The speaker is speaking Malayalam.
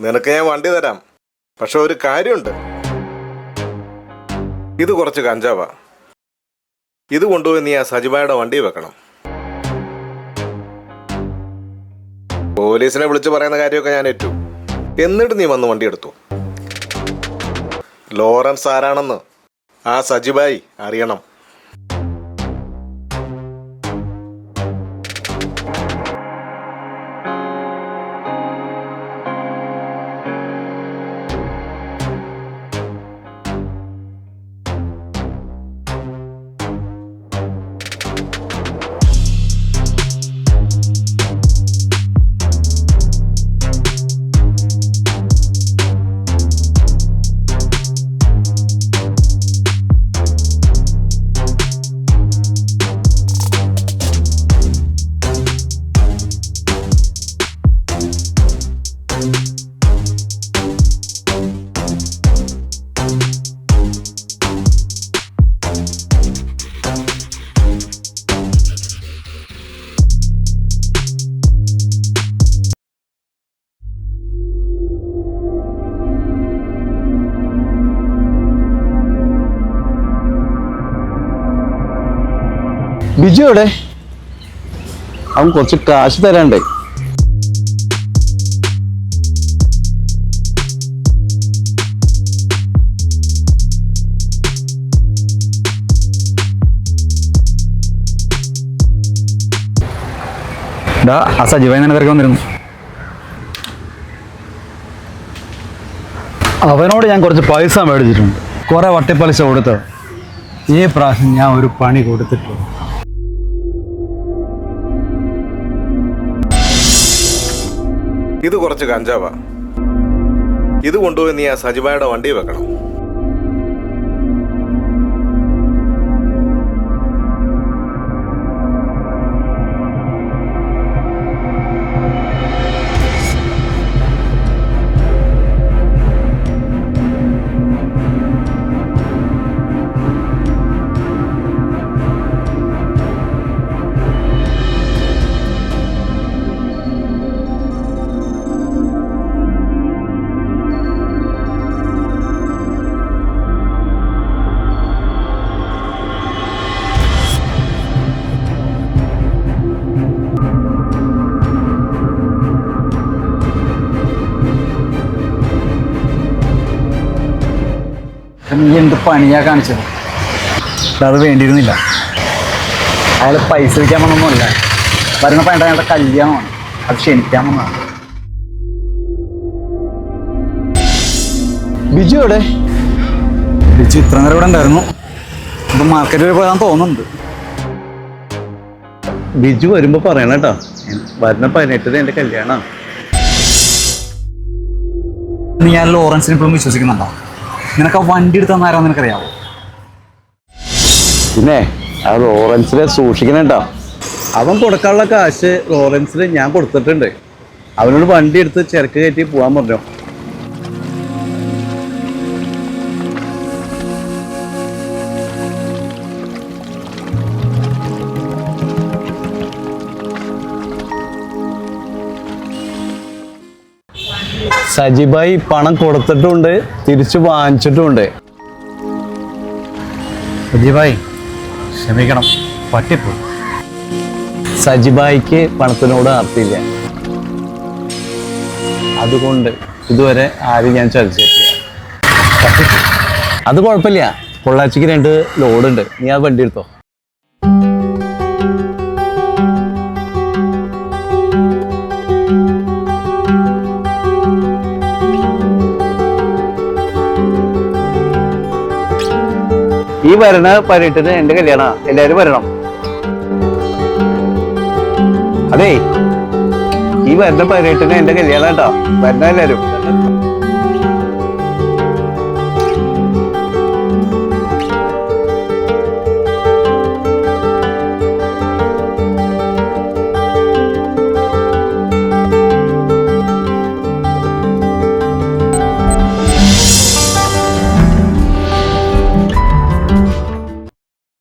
നിനക്ക് ഞാൻ വണ്ടി തരാം. പക്ഷെ ഒരു കാര്യമുണ്ട്, ഇത് കുറച്ച് കഞ്ചാവാ. ഇത് കൊണ്ടുപോയി നീ ആ സജിബായുടെ വണ്ടി വെക്കണം. പോലീസിനെ വിളിച്ച് പറയുന്ന കാര്യമൊക്കെ ഞാൻ ഏറ്റു. എന്നിട്ട് നീ വന്ന് വണ്ടി എടുത്തു. ലോറൻസ് ആരാണെന്ന് ആ സജിബായി അറിയണം. ബിജു എവിടെ? അവൻ കുറച്ച് കാശ് തരാണ്ടേ. ആ സജീവൻ തന്നെ തിരക്ക് വന്നിരുന്നു. അവനോട് ഞാൻ കുറച്ച് പൈസ മേടിച്ചിട്ടുണ്ട്. കുറെ വട്ടിപ്പലിശ കൊടുത്ത് ഈ പ്രാവശ്യം ഞാൻ ഒരു പണി കൊടുത്തിട്ടുണ്ട്. ഇത് കുറച്ച് കഞ്ചാവാ. ഇത് കൊണ്ടുപോയി നീ ആ സജിബായുടെ വണ്ടി വെക്കണം. നീ എന്ത് പണിയാ കാണിച്ചത്? അത് വേണ്ടിയിരുന്നില്ല. അയാൾ പൈസ വയ്ക്കാൻ വന്നൊന്നുമല്ല. വരുന്ന പൈസ അയാളുടെ കല്യാണമാണ്. അത് ക്ഷണിക്കാൻ വന്നതാണ്. ബിജു എവിടെ? ബിജു ഇത്ര നേരം ഇവിടെ ഉണ്ടായിരുന്നു. ഇപ്പം മാർക്കറ്റ് വരെ പോയാൽ തോന്നുന്നുണ്ട്. ബിജു വരുമ്പോ പറയണം കേട്ടോ. വരുന്ന 18 എന്റെ കല്യാണം. നീ ഞാൻ ലോറൻസിനെ ഇപ്പോഴും വിശ്വസിക്കുന്നുണ്ടോ? നിനക്ക് ആ വണ്ടി എടുത്ത് തന്നാരോ നിനക്കറിയാവോ? പിന്നെ ആ ലോറൻസിനെ സൂക്ഷിക്കണം കേട്ടോ. അവൻ കൊടുക്കാനുള്ള കാശ് ലോറൻസിന് ഞാൻ കൊടുത്തിട്ടുണ്ട്. അവനോട് വണ്ടി എടുത്ത് ചിരക്ക് കയറ്റി പോകാൻ പറഞ്ഞു. സജിബായി പണം കൊടുത്തിട്ടുണ്ട്, തിരിച്ചു വാങ്ങിച്ചിട്ടുമുണ്ട്. സജീവായി ക്ഷമിക്കണം, പറ്റിപ്പോയി. സജിബായിക്ക് പണത്തിനോട് ആർത്തിയില്ല. അതുകൊണ്ട് ഇതുവരെ ആരും ഞാൻ ചതിച്ചിട്ടില്ല. അത് കുഴപ്പമില്ല. പൊള്ളാച്ചിക്ക് 2 ലോഡുണ്ട്. നീ ആ വണ്ടി എടുത്തോ. ഈ വരണ 18 എന്റെ കല്യാണ. എല്ലാരും വരണം. അതേ, ഈ വരുന്ന 18 എന്റെ കല്യാണം കേട്ടോ. വരണം എല്ലാരും.